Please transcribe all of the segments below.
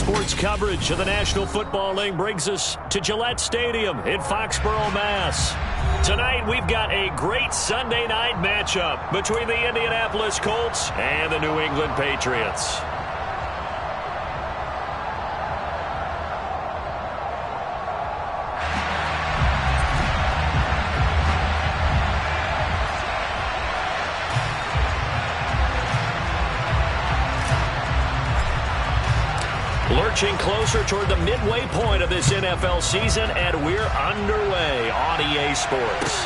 Sports coverage of the National Football League brings us to Gillette Stadium in Foxborough, Mass. Tonight, we've got a great Sunday night matchup between the Indianapolis Colts and the New England Patriots. Lurching closer toward the midway point of this NFL season, and we're underway on EA Sports.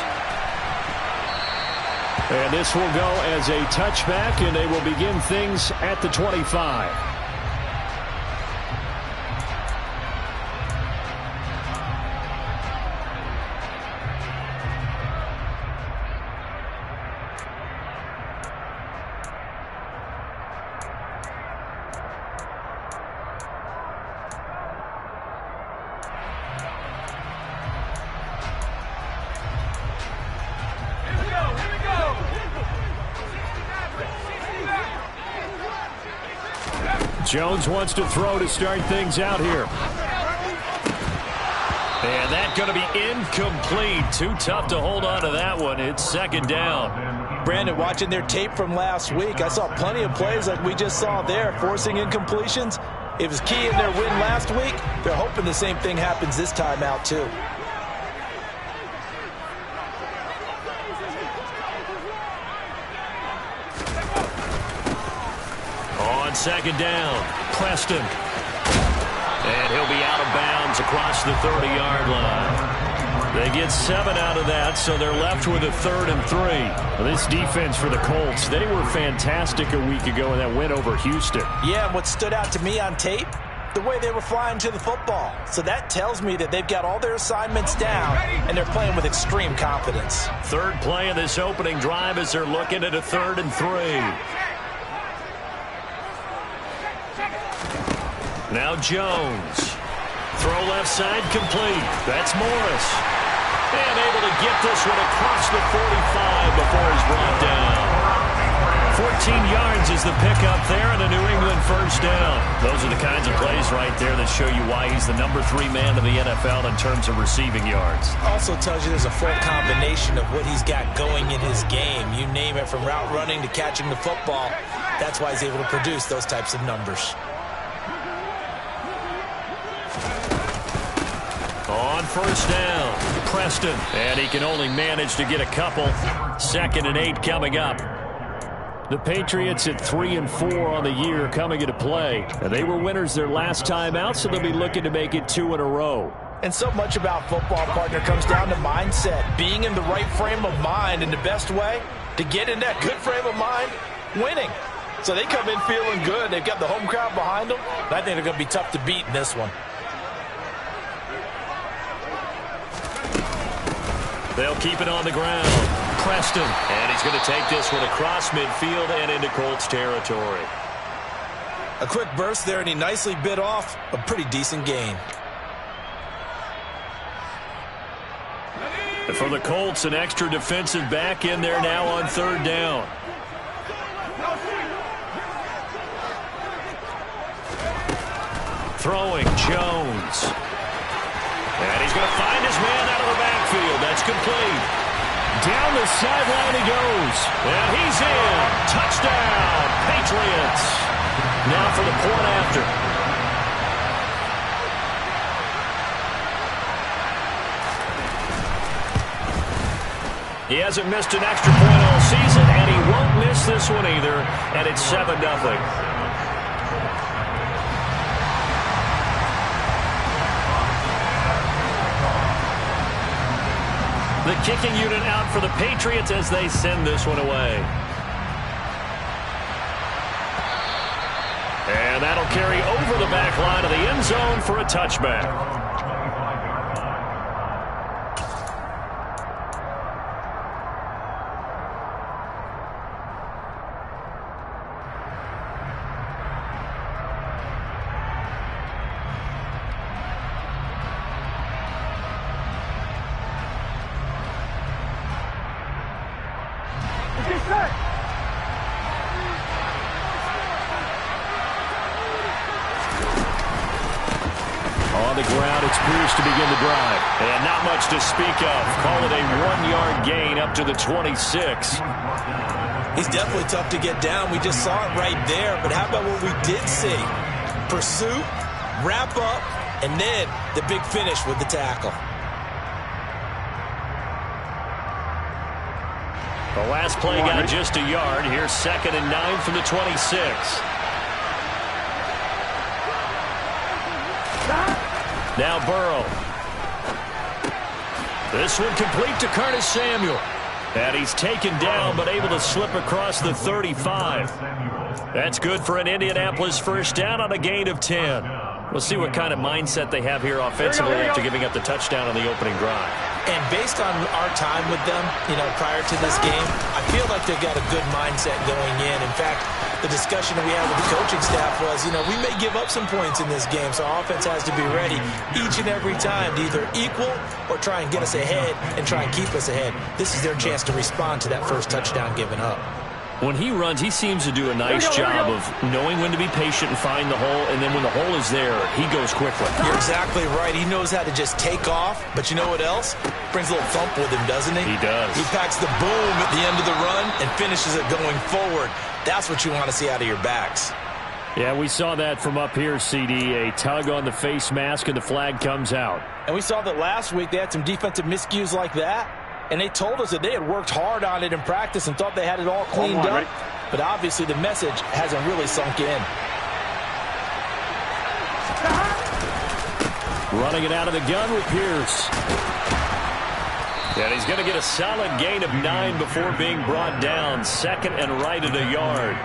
And this will go as a touchback, and they will begin things at the 25. Jones wants to throw to start things out here. And that's going to be incomplete. Too tough to hold on to that one. It's second down. Brandon, watching their tape from last week, I saw plenty of plays like we just saw there, forcing incompletions. It was key in their win last week. They're hoping the same thing happens this time out, too. On second down, Preston. And he'll be out of bounds across the 30-yard line. They get 7 out of that, so they're left with a 3rd and 3. Well, this defense for the Colts, they were fantastic a week ago in that win over Houston. Yeah, and what stood out to me on tape, the way they were flying to the football. So that tells me that they've got all their assignments down, and they're playing with extreme confidence. Third play of this opening drive as they're looking at a 3rd and 3. Now Jones. Throw left side complete. That's Morris. And able to get this one across the 45 before he's brought down. 14 yards is the pickup there and a New England first down. Those are the kinds of plays right there that show you why he's the number 3 man in the NFL in terms of receiving yards. Also tells you there's a full combination of what he's got going in his game. You name it, from route running to catching the football. That's why he's able to produce those types of numbers. On first down, Preston. And he can only manage to get a couple. 2nd and 8 coming up. The Patriots at 3 and 4 on the year coming into play. And they were winners their last time out, so they'll be looking to make it 2 in a row. And so much about football, partner, comes down to mindset. Being in the right frame of mind, and the best way to get in that good frame of mind, winning. So they come in feeling good. They've got the home crowd behind them. And I think they're going to be tough to beat in this one. They'll keep it on the ground. Preston. And he's going to take this one across midfield and into Colts territory. A quick burst there, and he nicely bit off a pretty decent gain. And for the Colts, an extra defensive back in there now on 3rd down. Throwing, Jones. And he's going to find his man out of the backfield. That's complete. Down the sideline he goes. And he's in. Touchdown, Patriots. Now for the point after. He hasn't missed an extra point all season, and he won't miss this one either. And it's 7-0. The kicking unit out for the Patriots as they send this one away. And that'll carry over the back line of the end zone for a touchback. the ground. It's Pierce to begin the drive. And not much to speak of. Call it a 1-yard gain up to the 26. He's definitely tough to get down. We just saw it right there. But how about what we did see? Pursuit, wrap up, and then the big finish with the tackle. The last play got just a yard. Here's 2nd and 9 from the 26. Now Burrow. This one complete to Curtis Samuel. And he's taken down but able to slip across the 35. That's good for an Indianapolis first down on a gain of 10. We'll see what kind of mindset they have here offensively after giving up the touchdown on the opening drive. And based on our time with them, prior to this game, I feel like they've got a good mindset going in. In fact, the discussion that we had with the coaching staff was, we may give up some points in this game, so our offense has to be ready each and every time to either equal or try and get us ahead and try and keep us ahead. This is their chance to respond to that first touchdown given up. When he runs, he seems to do a nice job of knowing when to be patient and find the hole, and then when the hole is there, he goes quickly. You're exactly right. He knows how to just take off, but you know what else? Brings a little thump with him, doesn't he? He does. He packs the boom at the end of the run and finishes it going forward. That's what you want to see out of your backs. Yeah, we saw that from up here, CD. A tug on the face mask, and the flag comes out. And we saw that last week they had some defensive miscues like that. And they told us that they had worked hard on it in practice and thought they had it all cleaned up. But obviously the message hasn't really sunk in. Running it out of the gun with Pierce. And he's going to get a solid gain of 9 before being brought down. 2nd and right at a yard.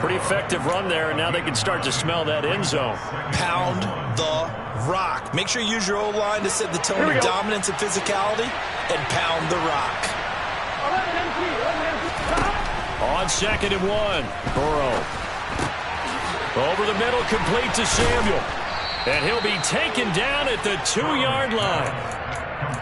Pretty effective run there, and now they can start to smell that end zone. Pound the rock. Make sure you use your O-line to set the tone of dominance and physicality, and pound the rock. On 2nd and 1, Burrow. Over the middle, complete to Samuel. And he'll be taken down at the 2-yard line.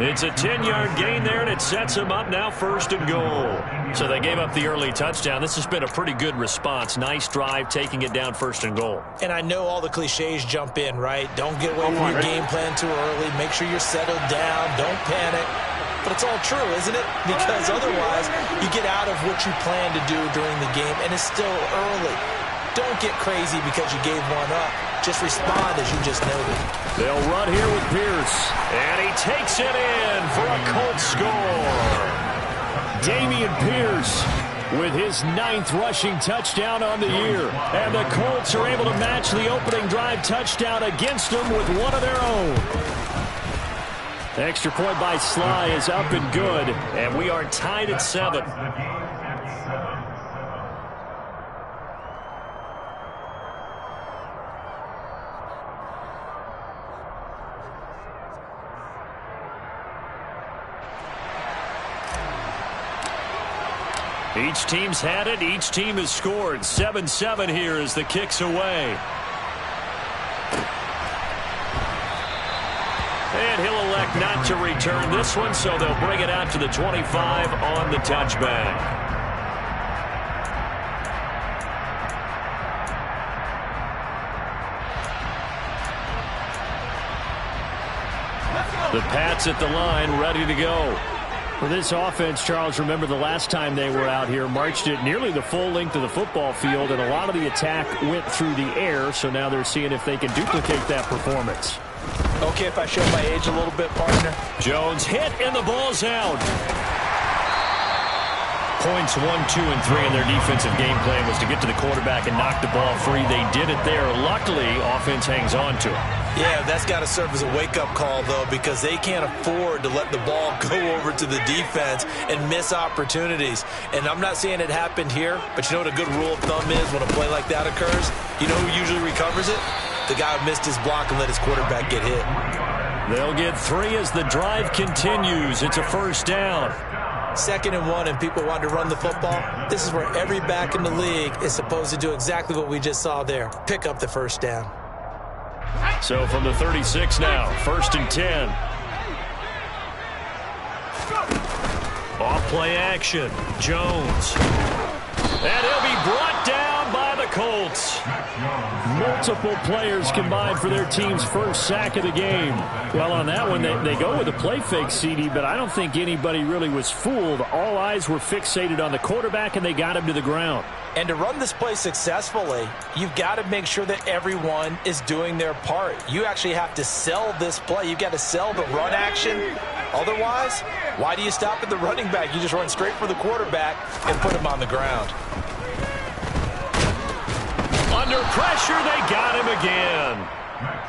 It's a 10-yard gain there, and it sets him up now 1st and goal. So they gave up the early touchdown. This has been a pretty good response. Nice drive, taking it down 1st and goal. And I know all the cliches jump in, right? Don't get away from your game plan too early. Make sure you're settled down. Don't panic. But it's all true, isn't it? Because otherwise, you get out of what you plan to do during the game, and it's still early. Don't get crazy because you gave one up. Just respond as you just noted. They'll run here with Pierce. And he takes it in for a Colts score. Dameon Pierce with his 9th rushing touchdown on the year. And the Colts are able to match the opening drive touchdown against them with one of their own. Extra point by Sly is up and good. And we are tied at 7. Each team's had it. Each team has scored. 7-7 here as the kick's away. And he'll elect not to return this one, so they'll bring it out to the 25 on the touchback. The Pats at the line, ready to go. For this offense, Charles, remember the last time they were out here, marched it nearly the full length of the football field, and a lot of the attack went through the air, so now they're seeing if they can duplicate that performance. Okay, if I show my age a little bit, partner. Jones hit, and the ball's out. Points 1, 2, and 3 in their defensive game plan was to get to the quarterback and knock the ball free. They did it there. Luckily, offense hangs on to it. Yeah, that's got to serve as a wake-up call, though, because they can't afford to let the ball go over to the defense and miss opportunities. And I'm not saying it happened here, but you know what a good rule of thumb is when a play like that occurs? You know who usually recovers it? The guy who missed his block and let his quarterback get hit. They'll get 3 as the drive continues. It's a 1st down. 2nd and 1, and people want to run the football. This is where every back in the league is supposed to do exactly what we just saw there. Pick up the 1st down. So from the 36 now, 1st and 10. Off play action. Jones. And he'll be brought down by the Colts. Multiple players combined for their team's first sack of the game. Well, on that one, they go with a play fake, CD, but I don't think anybody really was fooled. All eyes were fixated on the quarterback, and they got him to the ground. And to run this play successfully, you've got to make sure that everyone is doing their part. You actually have to sell this play. You've got to sell the run action. Otherwise, why do you stop at the running back? You just run straight for the quarterback and put him on the ground. Under pressure, they got him again.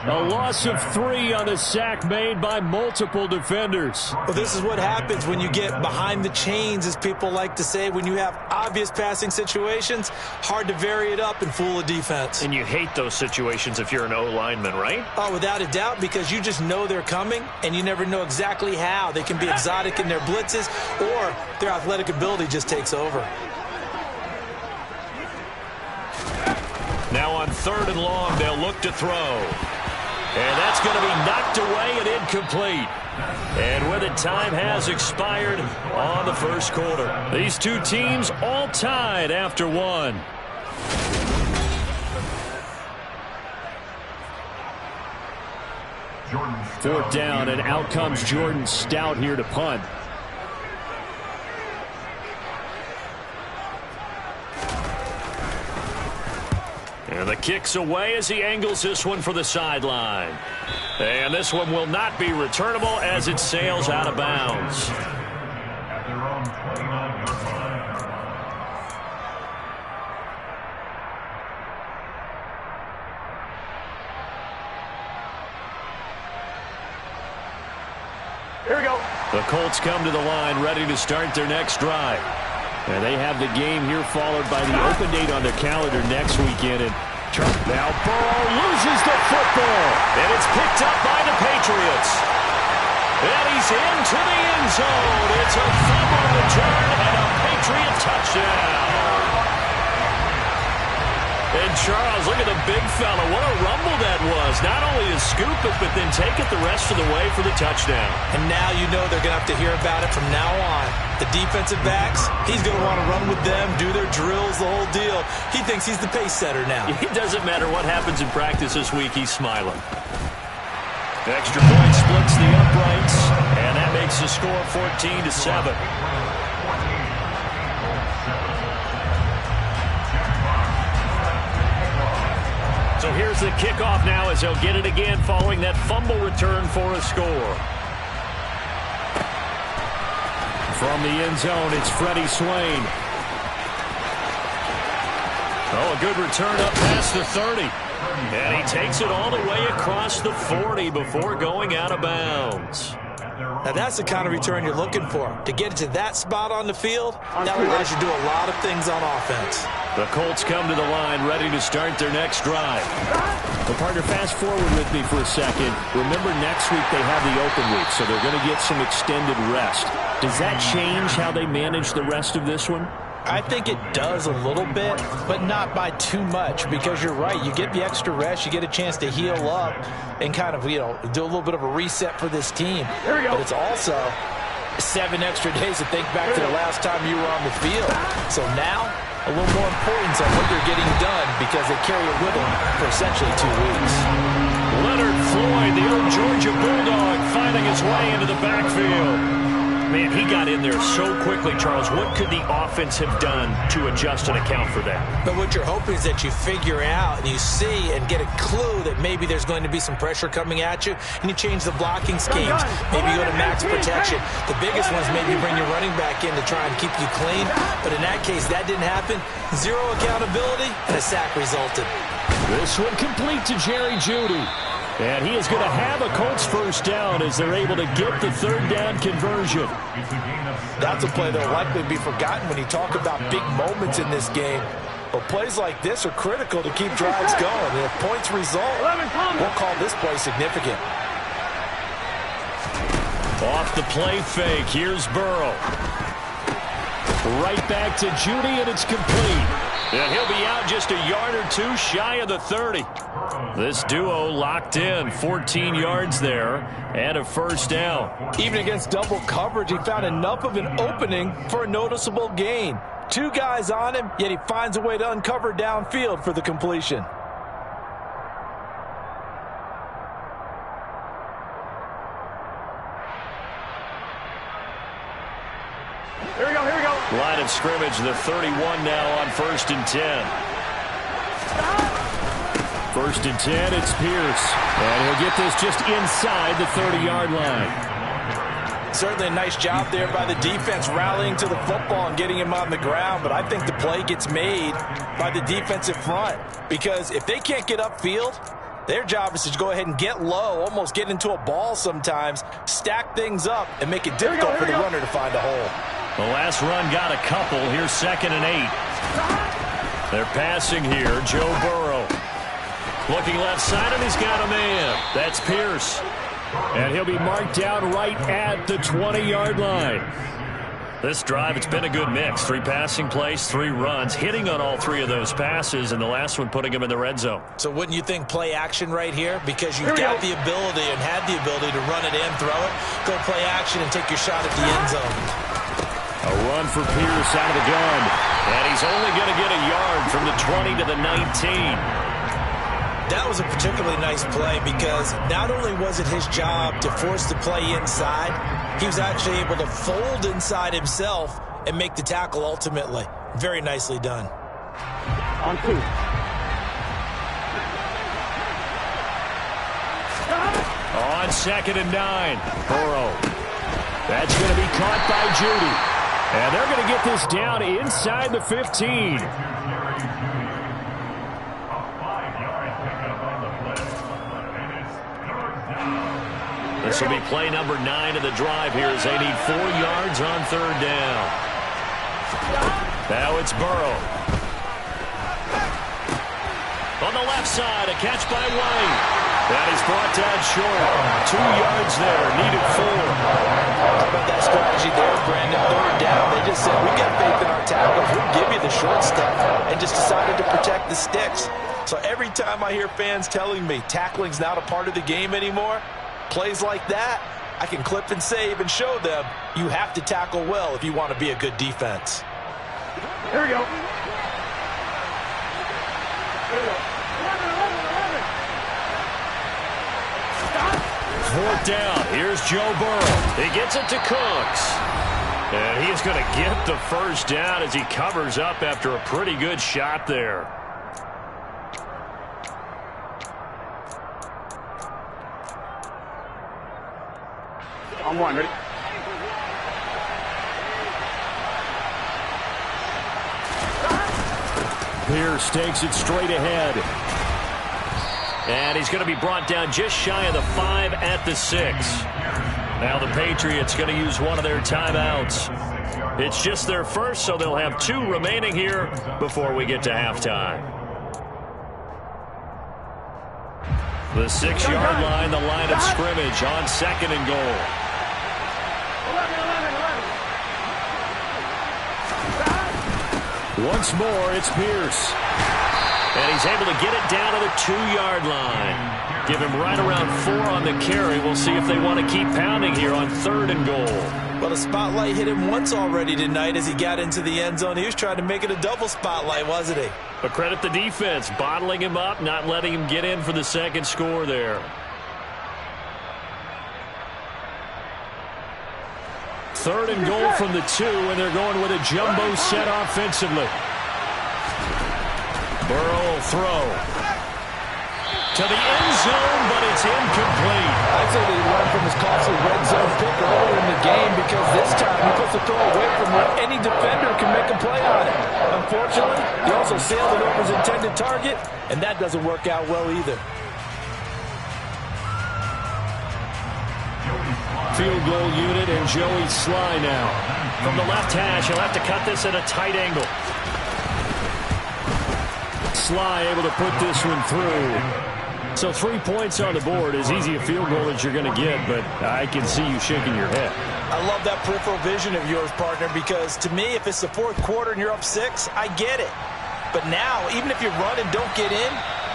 A loss of 3 on the sack made by multiple defenders. Well, this is what happens when you get behind the chains, as people like to say. When you have obvious passing situations, hard to vary it up and fool a defense. And you hate those situations if you're an O-lineman, right? Oh, without a doubt, because you just know they're coming, and you never know exactly how. They can be exotic in their blitzes, or their athletic ability just takes over. Now on 3rd and long, they'll look to throw. And that's going to be knocked away and incomplete. And with it, time has expired on the first quarter. These two teams all tied after 1. Fourth down, and out comes Jordan Stout here to punt. And the kick's away as he angles this one for the sideline. And this one will not be returnable as it sails out of bounds. Here we go. The Colts come to the line ready to start their next drive. And they have the game here followed by the open date on their calendar next weekend. And now Burrow loses the football. And it's picked up by the Patriots. And he's into the end zone. It's a fumble return and a Patriot touchdown. And Charles, look at the big fella. What a rumble that was. Not only to scoop it, but then take it the rest of the way for the touchdown. And now you know they're going to have to hear about it from now on. The defensive backs, he's going to want to run with them, do their drills, the whole deal. He thinks he's the pace setter now. It doesn't matter what happens in practice this week, he's smiling. The extra point splits the uprights, and that makes the score 14-7. So here's the kickoff now as they'll get it again following that fumble return for a score. From the end zone, it's Freddie Swain. Oh, a good return up past the 30. And he takes it all the way across the 40 before going out of bounds. Now, that's the kind of return you're looking for. To get it to that spot on the field, that allows you to do a lot of things on offense. The Colts come to the line ready to start their next drive. Well, partner, fast forward with me for a second. Remember, next week they have the open week, so they're going to get some extended rest. Does that change how they manage the rest of this one? I think it does a little bit, but not by too much, because you're right. You get the extra rest, you get a chance to heal up and kind of, do a little bit of a reset for this team. There we go. But it's also 7 extra days to think back to the last time you were on the field. So now, a little more importance on what you're getting done, because they carry it with them for essentially 2 weeks. Leonard Floyd, the old Georgia Bulldog, finding his way into the backfield. Man, he got in there so quickly, Charles. What could the offense have done to adjust and account for that? But what you're hoping is that you figure out and you see and get a clue that maybe there's going to be some pressure coming at you, and you change the blocking schemes. Maybe you go to max protection. The biggest one's maybe bring your running back in to try and keep you clean. But in that case, that didn't happen. 0 accountability, and a sack resulted. This one complete to Jerry Jeudy. And he is going to have a Colts first down as they're able to get the 3rd down conversion. That's a play that will likely be forgotten when you talk about big moments in this game. But plays like this are critical to keep drives going. And if points result, we'll call this play significant. Off the play fake, here's Burrow. Right back to Jeudy, and it's complete. And he'll be out just a yard or 2 shy of the 30. This duo locked in, 14 yards there, and a first down. Even against double coverage, he found enough of an opening for a noticeable gain. Two guys on him, yet he finds a way to uncover downfield for the completion. Here we go. Line of scrimmage, the 31 now on 1st and 10. 1st and 10, it's Pierce. And he'll get this just inside the 30-yard line. Certainly a nice job there by the defense rallying to the football and getting him on the ground, but I think the play gets made by the defensive front because if they can't get upfield, their job is to go ahead and get low, almost get into a ball sometimes, stack things up, and make it difficult for the runner to find a hole. The last run got a couple. Here's 2nd and 8. They're passing here. Joe Burrow. Looking left side, and he's got a man. That's Pierce. And he'll be marked down right at the 20-yard line. This drive, it's been a good mix. 3 passing plays, 3 runs, hitting on all 3 of those passes, and the last one putting him in the red zone. So wouldn't you think play action right here? Because you've got the ability and had the ability to run it in, throw it, go play action, and take your shot at the end zone. A run for Pierce out of the gun. And he's only going to get a yard from the 20 to the 19. That was a particularly nice play because not only was it his job to force the play inside, he was actually able to fold inside himself and make the tackle ultimately. Very nicely done. On 2. On 2nd and 9. Burrow. That's going to be caught by Judy. And they're going to get this down inside the 15. This will be play number 9 of the drive here as they need 4 yards on 3rd down. Now it's Burrow. On the left side, a catch by White. That is brought down short. 2 yards there, needed 4. How about that strategy there, Brandon? 3rd down, they just said, we got faith in our tackles. We'll give you the short stuff, and just decided to protect the sticks. So every time I hear fans telling me tackling's not a part of the game anymore, plays like that, I can clip and save and show them you have to tackle well if you want to be a good defense. Here we go. 4th down. Here's Joe Burrow. He gets it to Cooks. And he's going to get the 1st down as he covers up after a pretty good shot there. On 1, ready? Pierce takes it straight ahead. And he's going to be brought down just shy of the 5 at the 6. Now the Patriots going to use one of their timeouts. It's just their first, so they'll have 2 remaining here before we get to halftime. The 6-yard line, the line of scrimmage on 2nd and goal. Once more, it's Pierce. And he's able to get it down to the 2-yard line. Give him right around 4 on the carry. We'll see if they want to keep pounding here on 3rd and goal. Well, the spotlight hit him once already tonight as he got into the end zone. He was trying to make it a double spotlight, wasn't he? But credit the defense, bottling him up, not letting him get in for the 2nd score there. 3rd and goal from the 2, and they're going with a jumbo set offensively. Burrow will throw to the end zone, but it's incomplete. I'd say that he learned from his costly red zone pick earlier in the game because this time he puts the throw away from where any defender can make a play on it. Unfortunately, he also sailed it over his intended target, and that doesn't work out well either. Field goal unit and Joey Sly now. From the left hash, he'll have to cut this at a tight angle. Sly able to put this one through. So 3 points on the board, as easy a field goal as you're going to get, but I can see you shaking your head. I love that peripheral vision of yours, partner, because to me, if it's the 4th quarter and you're up 6, I get it. But now, even if you run and don't get in,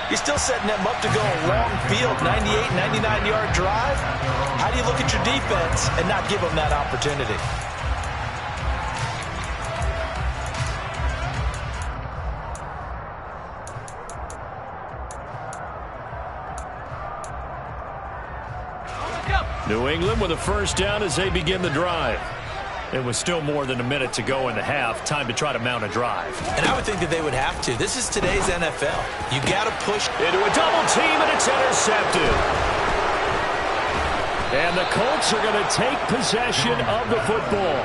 you're still setting them up to go a long field, 98, 99-yard drive. How do you look at your defense and not give them that opportunity? New England with a first down as they begin the drive. It was still more than a minute to go in the half. Time to try to mount a drive. And I would think that they would have to. This is today's NFL. You got to push into a double team, and it's intercepted. And the Colts are going to take possession of the football.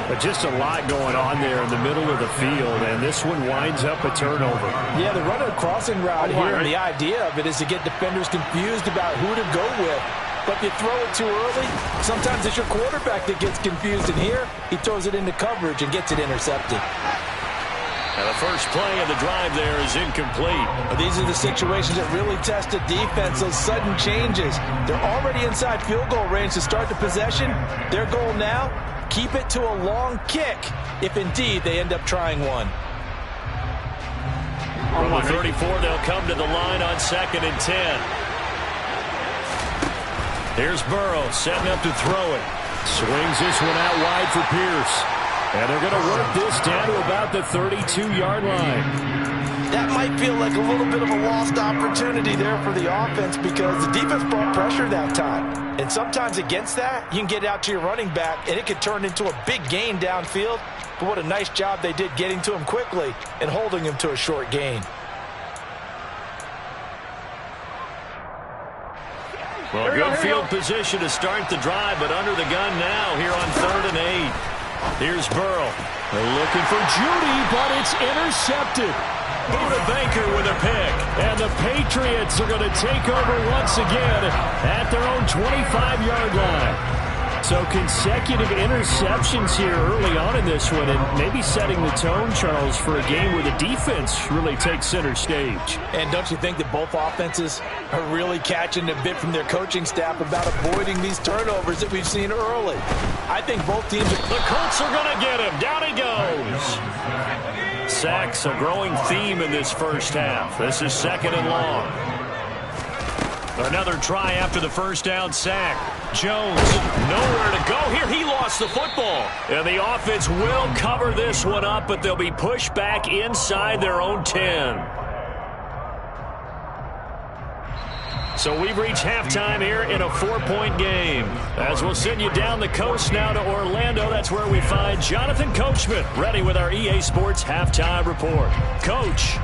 But just a lot going on there in the middle of the field, and this one winds up a turnover. Yeah, they're running a crossing route here, and the idea of it is to get defenders confused about who to go with. But if you throw it too early, sometimes it's your quarterback that gets confused, and here he throws it into coverage and gets it intercepted. And the first play of the drive there is incomplete. These are the situations that really test a defense, those sudden changes. They're already inside field goal range to start the possession. Their goal now, keep it to a long kick, if indeed they end up trying one. From the 34, they'll come to the line on 2nd and 10. Here's Burrow setting up to throw it. Swings this one out wide for Pierce. And they're going to work this down to about the 32-yard line. That might feel like a little bit of a lost opportunity there for the offense because the defense brought pressure that time. And sometimes against that, you can get out to your running back, and it could turn into a big gain downfield. But what a nice job they did getting to him quickly and holding him to a short gain. Well, good field position to start the drive, but under the gun now here on 3rd and 8. Here's Burrow. They're looking for Judy, but it's intercepted. Buda Baker with a pick. And the Patriots are going to take over once again at their own 25-yard line. So consecutive interceptions here early on in this one, and maybe setting the tone, Charles, for a game where the defense really takes center stage. And don't you think that both offenses are really catching a bit from their coaching staff about avoiding these turnovers that we've seen early? I think both teams are... The Colts are going to get him. Down he goes. Sacks, a growing theme in this first half. This is 2nd and long. Another try after the first down sack. Jones, nowhere to go here. He lost the football. And the offense will cover this one up, but they'll be pushed back inside their own 10. So we've reached halftime here in a 4-point game. As we'll send you down the coast now to Orlando, that's where we find Jonathan Coachman, ready with our EA Sports Halftime Report. Coach.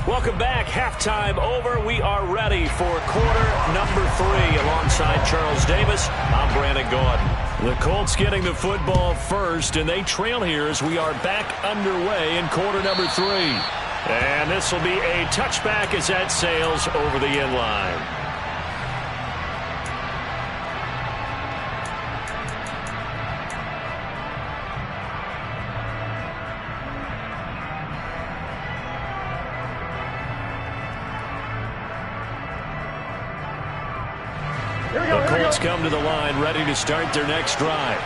Welcome back. Halftime over. We are ready for quarter number 3 alongside Charles Davis. I'm Brandon Gordon. The Colts getting the football first, and they trail here as we are back underway in quarter number 3. And this will be a touchback as that sails over the end line. The Colts come to the line ready to start their next drive.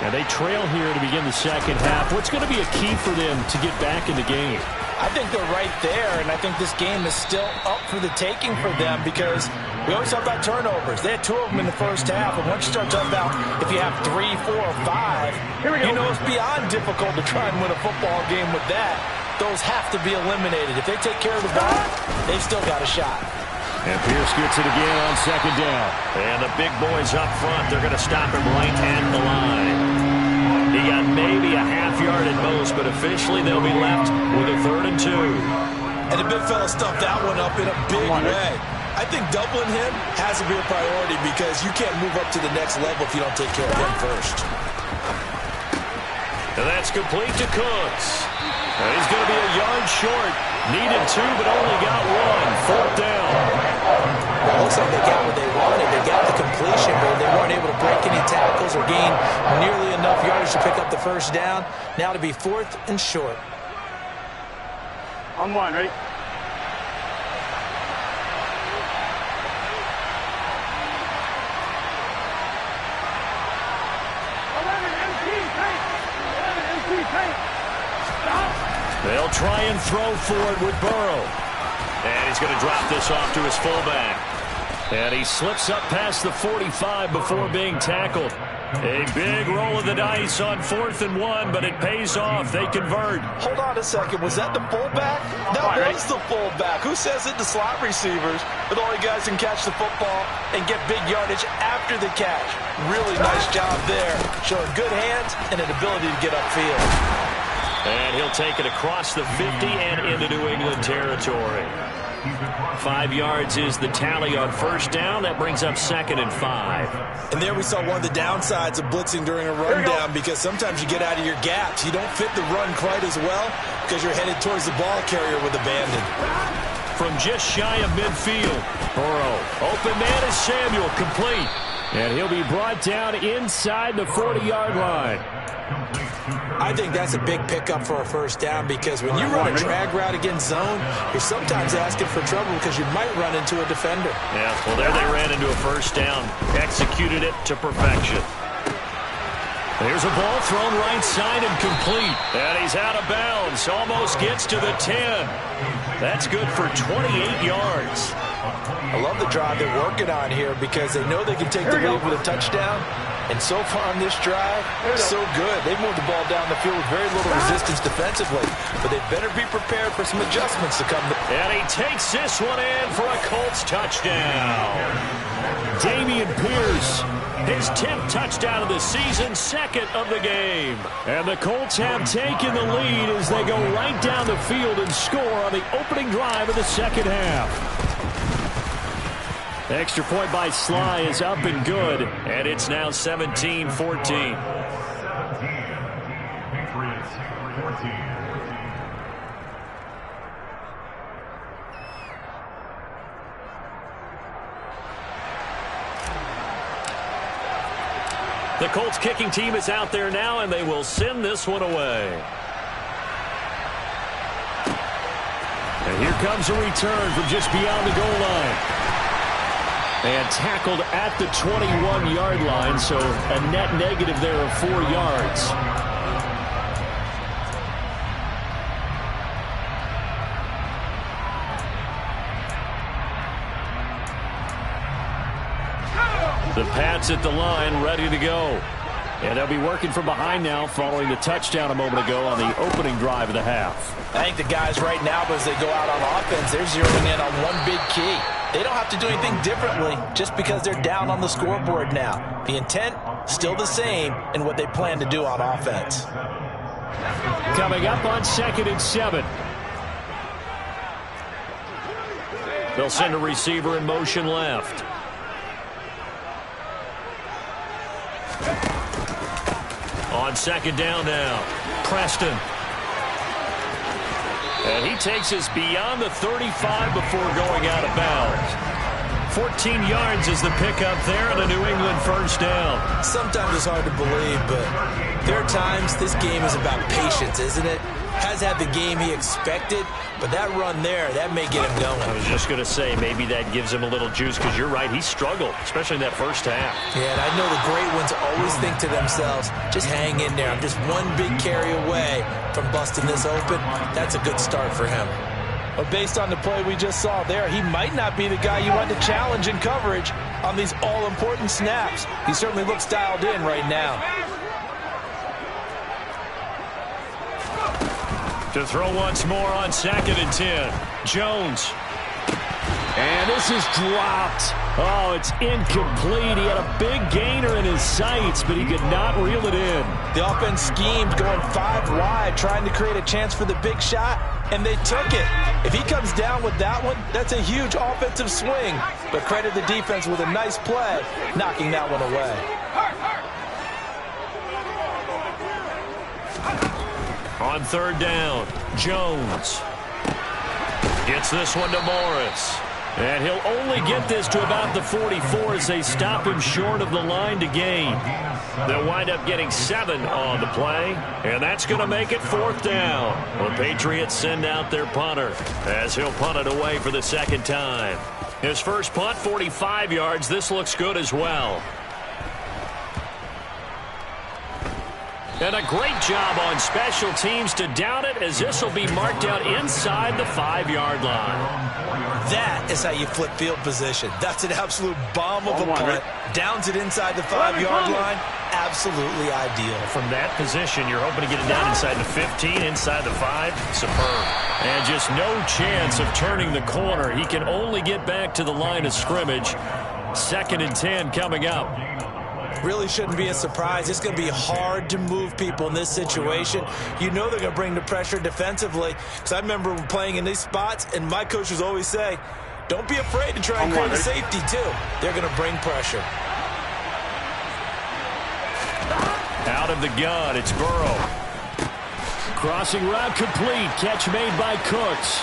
And they trail here to begin the second half. What's going to be a key for them to get back in the game? I think they're right there, and I think this game is still up for the taking for them because we always talk about turnovers. They had 2 of them in the first half, and once you start talking about if you have 3, 4, or 5, you know it's beyond difficult to try and win a football game with that. Those have to be eliminated. If they take care of the ball, they've still got a shot. And Pierce gets it again on 2nd down. And the big boys up front, they're going to stop him right at the line. He got maybe a half yard at most, but officially they'll be left with a 3rd and 2. And the big fella stuffed that one up in a big way. I think doubling him has to be a priority because you can't move up to the next level if you don't take care of him first. And that's complete to Cooks. And he's going to be a yard short. Needed 2, but only got 1. 4th down. Well, it looks like they got what they wanted. They got the completion, but they weren't able to break any tackles or gain nearly enough yardage to pick up the first down. Now to be 4th and short. On 1, ready? They'll try and throw for it with Burrow. And he's going to drop this off to his fullback. And he slips up past the 45 before being tackled. A big roll of the dice on 4th and 1, but it pays off. They convert. Hold on a second. Was that the fullback? That was the fullback. Who says it? The slot receivers are the only guys who can catch the football and get big yardage after the catch. Really nice job there, showing good hands and an ability to get upfield. And he'll take it across the 50 and into New England territory. 5 yards is the tally on 1st down. That brings up 2nd and 5. And there we saw one of the downsides of blitzing during a rundown, because sometimes you get out of your gaps. You don't fit the run quite as well because you're headed towards the ball carrier with abandon. From just shy of midfield, Burrow. Open man is Samuel, complete. And he'll be brought down inside the 40-yard line. I think that's a big pickup for a 1st down, because when you run a drag route against zone, you're sometimes asking for trouble because you might run into a defender. Yeah, well, there they ran into a 1st down. Executed it to perfection. There's a ball thrown right side and complete. And he's out of bounds. Almost gets to the 10. That's good for 28 yards. I love the drive they're working on here, because they know they can take the lead with a touchdown. And so far on this drive, so good. They've moved the ball down the field with very little resistance defensively. But they better be prepared for some adjustments to come. And he takes this one in for a Colts touchdown. Dameon Pierce, his 10th touchdown of the season, 2nd of the game. And the Colts have taken the lead as they go right down the field and score on the opening drive of the 2nd half. Extra point by Sly is up and good. And it's now 17-14. The Colts kicking team is out there now, and they will send this one away. And here comes a return from just beyond the goal line. And tackled at the 21-yard line, so a net negative there of 4 yards. The Pats at the line, ready to go. And they'll be working from behind now following the touchdown a moment ago on the opening drive of the half. I think the guys right now, as they go out on offense, they're zeroing in on one big key. They don't have to do anything differently just because they're down on the scoreboard now. The intent, still the same in what they plan to do on offense. Coming up on 2nd and 7. They'll send a receiver in motion left. On 2nd down now, Preston. And he takes us beyond the 35 before going out of bounds. 14 yards is the pickup there and a New England 1st down. Sometimes it's hard to believe, but there are times this game is about patience, isn't it? Has had the game he expected, but that run there, that may get him going. I was just going to say, maybe that gives him a little juice, because you're right, he struggled, especially in that 1st half. Yeah, and I know the great ones always think to themselves, just hang in there. I'm just one big carry away from busting this open. That's a good start for him. But based on the play we just saw there, he might not be the guy you want to challenge in coverage on these all-important snaps. He certainly looks dialed in right now. To throw once more on 2nd and 10. Jones. And this is dropped. Oh, it's incomplete. He had a big gainer in his sights, but he could not reel it in. The offense schemed going 5 wide, trying to create a chance for the big shot, and they took it. If he comes down with that one, that's a huge offensive swing. But credit the defense with a nice play, knocking that one away. On 3rd down, Jones gets this one to Morris. And he'll only get this to about the 44 as they stop him short of the line to gain. They'll wind up getting 7 on the play, and that's going to make it 4th down. The Patriots send out their punter as he'll punt it away for the 2nd time. His first punt, 45 yards. This looks good as well. And a great job on special teams to down it, as this will be marked out inside the 5-yard line. That is how you flip field position. That's an absolute bomb of a punt. Downs it inside the 5-yard line. Absolutely ideal. From that position, you're hoping to get it down inside the 15, inside the 5. Superb. And just no chance of turning the corner. He can only get back to the line of scrimmage. 2nd and 10 coming up. Really shouldn't be a surprise. It's going to be hard to move people in this situation. You know they're going to bring the pressure defensively. Because I remember playing in these spots, and my coaches always say, don't be afraid to try and create a safety, too. They're going to bring pressure. Out of the gun, it's Burrow. Crossing route complete. Catch made by Cooks.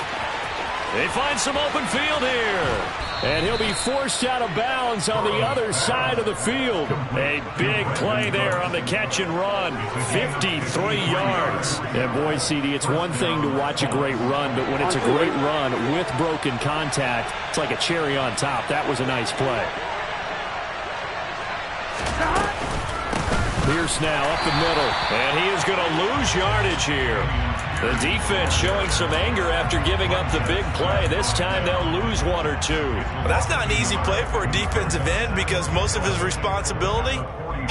They find some open field here. And he'll be forced out of bounds on the other side of the field. A big play there on the catch and run. 53 yards. And boy, CD, it's one thing to watch a great run, but when it's a great run with broken contact, it's like a cherry on top. That was a nice play. Pierce now up the middle. And he is going to lose yardage here. The defense showing some anger after giving up the big play. This time they'll lose 1 or 2. Well, that's not an easy play for a defensive end because most of his responsibility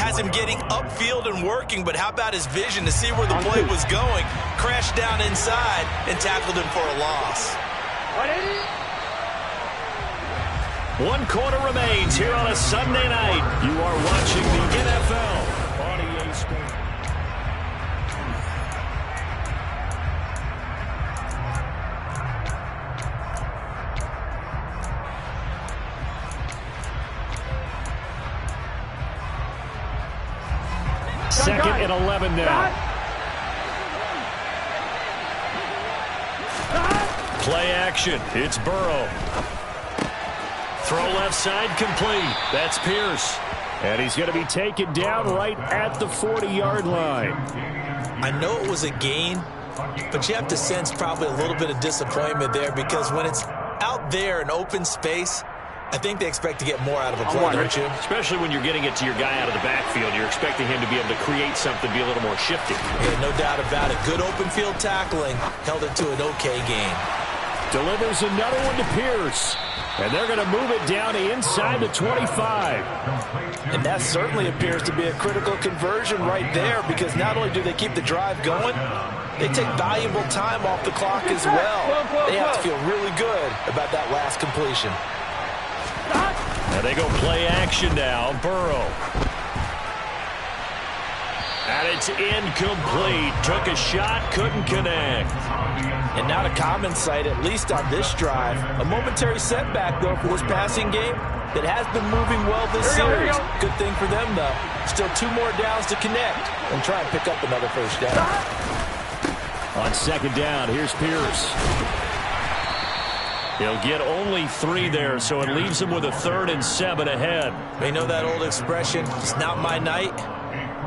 has him getting upfield and working. But how about his vision to see where the play was going? Crashed down inside and tackled him for a loss. 1 quarter remains here on a Sunday night. You are watching the NFL on EA Sports. Second and 11 now. Play action. It's Burrow. Throw left side complete. That's Pierce. And he's going to be taken down right at the 40-yard line. I know it was a gain, but you have to sense probably a little bit of disappointment there because when it's out there in open space, I think they expect to get more out of a play, don't you? Especially when you're getting it to your guy out of the backfield. You're expecting him to be able to create something, be a little more shifty. Yeah, no doubt about it. Good open field tackling held it to an okay game. Delivers another one to Pierce. And they're going to move it down inside the 25. And that certainly appears to be a critical conversion right there because not only do they keep the drive going, they take valuable time off the clock as well. They have to feel really good about that last completion. Now they go play action now. Burrow. And it's incomplete. Took a shot, couldn't connect. And not a common sight, at least on this drive. A momentary setback, though, for this passing game that has been moving well this series. Good thing for them, though. Still 2 more downs to connect and try and pick up another first down. On 2nd down, here's Pierce. He'll get only 3 there, so it leaves him with a 3rd and 7 ahead. You know that old expression, it's not my night?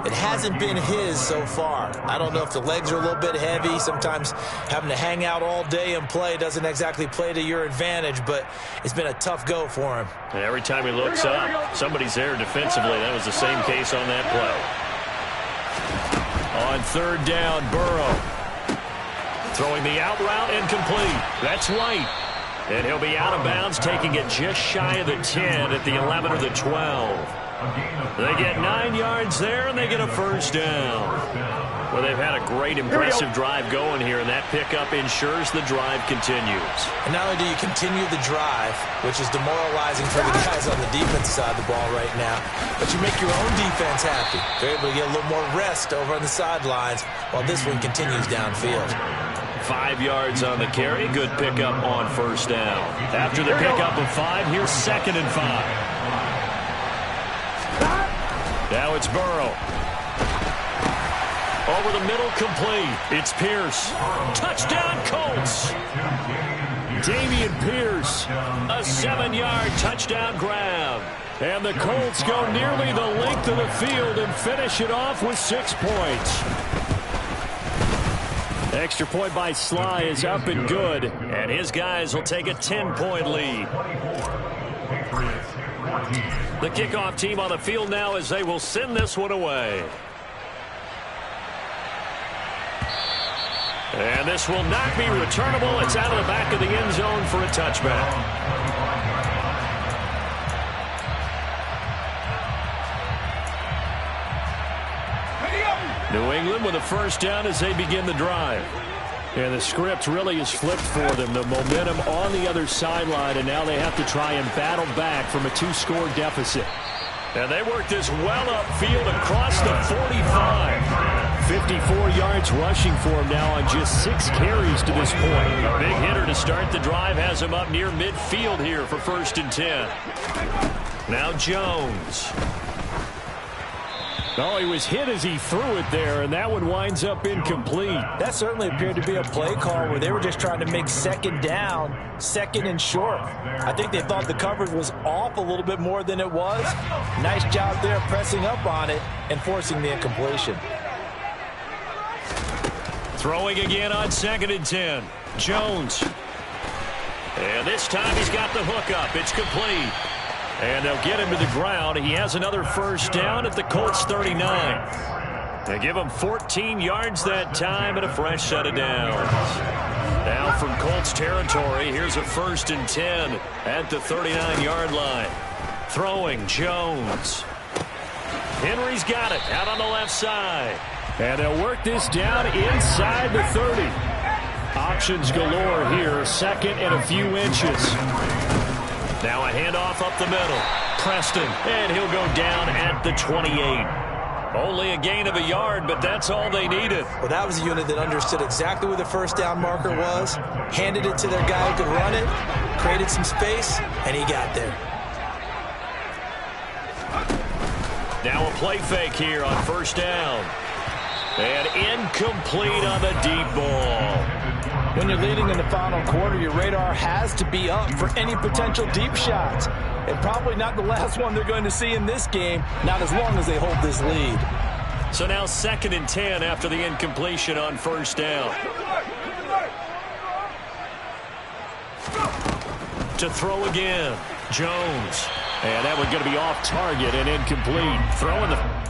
It hasn't been his so far. I don't know if the legs are a little bit heavy. Sometimes having to hang out all day and play doesn't exactly play to your advantage, but it's been a tough go for him. And every time he looks up, somebody's there defensively. That was the same case on that play. On 3rd down, Burrow. Throwing the out route incomplete. That's White. And he'll be out of bounds, taking it just shy of the 10 at the 11 or the 12. They get 9 yards there, and they get a first down. Well, they've had a great, impressive drive going here, and that pickup ensures the drive continues. And not only do you continue the drive, which is demoralizing for the guys on the defensive side of the ball right now, but you make your own defense happy. They're able to get a little more rest over on the sidelines while this one continues downfield. 5 yards on the carry. Good pickup on first down. After the pickup of 5, here's 2nd and 5. Now it's Burrow. Over the middle, complete. It's Pierce. Touchdown, Colts. Dameon Pierce. A 7-yard touchdown grab. And the Colts go nearly the length of the field and finish it off with 6 points. Extra point by Sly is up and good. And his guys will take a 10-point lead. The kickoff team on the field now as they will send this one away. And this will not be returnable. It's out of the back of the end zone for a touchback. New England with a first down as they begin the drive. And the script really is flipped for them. The momentum on the other sideline, and now they have to try and battle back from a 2-score deficit. And they work this well upfield across the 45. 54 yards rushing for him now on just 6 carries to this point. A big hitter to start the drive has him up near midfield here for 1st and 10. Now Jones. Oh, he was hit as he threw it there, and that one winds up incomplete. That certainly appeared to be a play call where they were just trying to make second down, second and short. I think they thought the coverage was off a little bit more than it was. Nice job there pressing up on it and forcing the incompletion. Throwing again on 2nd and 10. Jones. And this time he's got the hook up. It's complete. And they'll get him to the ground. He has another first down at the Colts 39. They give him 14 yards that time and a fresh set of downs. Now from Colts territory, here's a 1st and 10 at the 39-yard line. Throwing Jones. Henry's got it out on the left side. And they'll work this down inside the 30. Options galore here, 2nd and a few inches. Now a handoff up the middle. Preston, and he'll go down at the 28. Only a gain of a yard, but that's all they needed. Well, that was a unit that understood exactly where the first down marker was, handed it to their guy who could run it, created some space, and he got there. Now a play fake here on 1st down. And incomplete on the deep ball. When you're leading in the final quarter, your radar has to be up for any potential deep shots. And probably not the last one they're going to see in this game, not as long as they hold this lead. So now 2nd and 10 after the incompletion on 1st down. To throw again, Jones. And that one going to be off target and incomplete. Throwing the...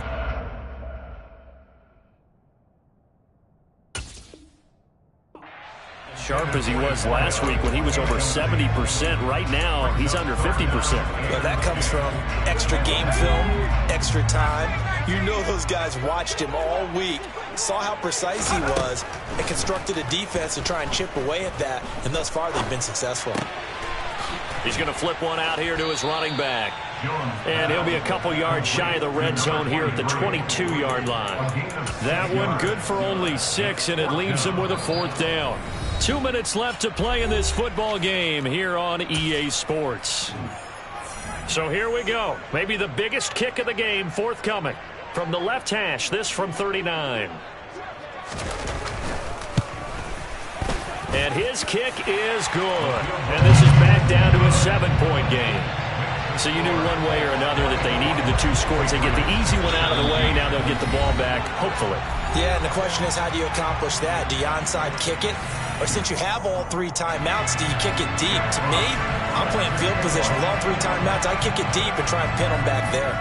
Sharp as he was last week when he was over 70%. Right now, he's under 50%. Well, that comes from extra game film, extra time. You know those guys watched him all week, saw how precise he was, and constructed a defense to try and chip away at that. And thus far, they've been successful. He's going to flip one out here to his running back. And he'll be a couple yards shy of the red zone here at the 22-yard line. That one good for only 6, and it leaves him with a 4th down. 2 minutes left to play in this football game here on EA Sports. So here we go. Maybe the biggest kick of the game forthcoming. From the left hash, this from 39. And his kick is good. And this is back down to a 7-point game. So you knew one way or another that they needed the 2 scores. They get the easy one out of the way. Now they'll get the ball back, hopefully. Yeah, and the question is, how do you accomplish that? Do you onside kick it? Or since you have all 3 timeouts, do you kick it deep? To me, I'm playing field position. With all 3 timeouts, I kick it deep and try and pin them back there.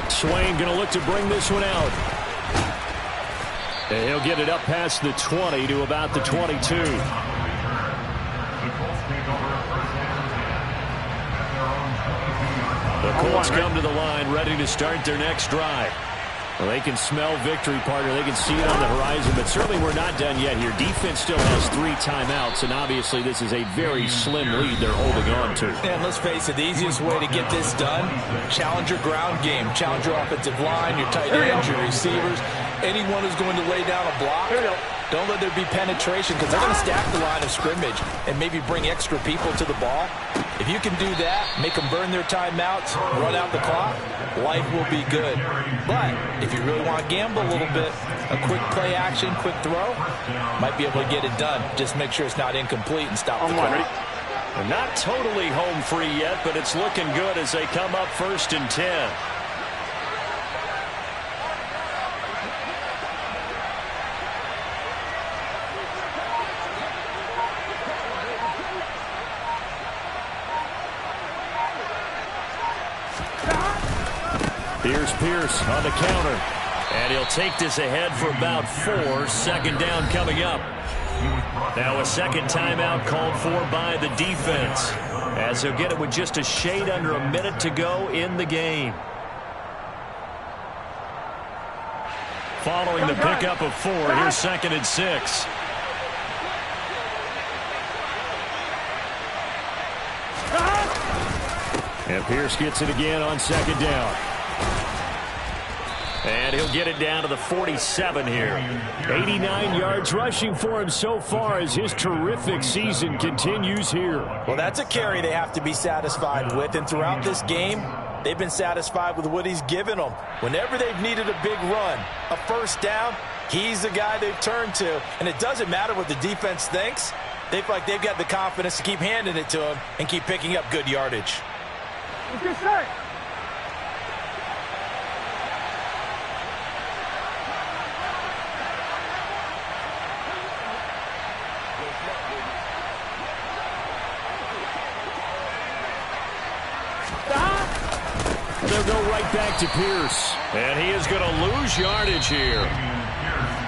Swain going to look to bring this one out. And he'll get it up past the 20 to about the 22. The Colts come to the line ready to start their next drive. Well, they can smell victory, partner. They can see it on the horizon, but certainly we're not done yet here. Defense still has 3 timeouts, and obviously this is a very slim lead they're holding on to. And let's face it, the easiest way to get this done, challenge your ground game. Challenge your offensive line, your tight ends, your receivers. Anyone who's going to lay down a block, don't let there be penetration, because they're going to stack the line of scrimmage and maybe bring extra people to the ball. If you can do that, make them burn their timeouts, run out the clock, life will be good. But if you really want to gamble a little bit, a quick play action, quick throw, might be able to get it done. Just make sure it's not incomplete and stop the clock. And not totally home free yet, but it's looking good as they come up 1st and 10. Here's Here's Pierce on the counter. And he'll take this ahead for about 4. Second down coming up. Now a second timeout called for by the defense, as he'll get it with just a shade under a minute to go in the game. Following the pickup of 4, here's 2nd and 6. And Pierce gets it again on 2nd down. And he'll get it down to the 47 here. 89 yards rushing for him so far as his terrific season continues here. Well, that's a carry they have to be satisfied with. And throughout this game, they've been satisfied with what he's given them. Whenever they've needed a big run, a first down, he's the guy they've turned to. And it doesn't matter what the defense thinks. They feel like they've got the confidence to keep handing it to him and keep picking up good yardage. What's your say? They'll go right back to Pierce. And he is going to lose yardage here.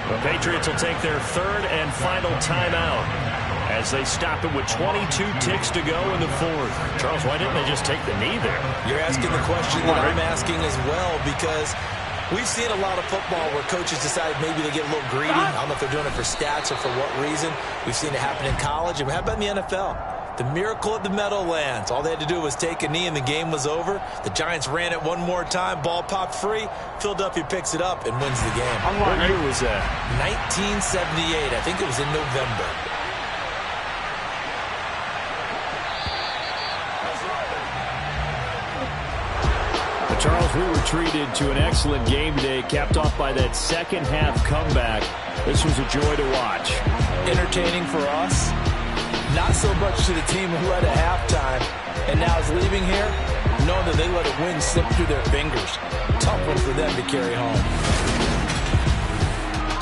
The Patriots will take their 3rd and final timeout as they stop it with 22 ticks to go in the 4th. Charles, why didn't they just take the knee there? You're asking the question that I'm asking as well, because we've seen a lot of football where coaches decide maybe they get a little greedy. I don't know if they're doing it for stats or for what reason. We've seen it happen in college. And how about in the NFL? The miracle at the Meadowlands. All they had to do was take a knee and the game was over. The Giants ran it one more time. Ball popped free. Philadelphia picks it up and wins the game. What year was that? 1978. I think it was in November. Charles, we were treated to an excellent game today, capped off by that second half comeback. This was a joy to watch. Entertaining for us. Not so much to the team who led at halftime and now is leaving here, knowing that they let a win slip through their fingers. Tough one for them to carry home.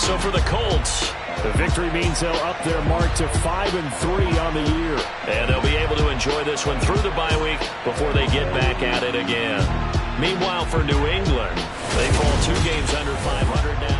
So for the Colts, the victory means they'll up their mark to 5-3 on the year. And they'll be able to enjoy this one through the bye week before they get back at it again. Meanwhile, for New England, they fall 2 games under 500 now.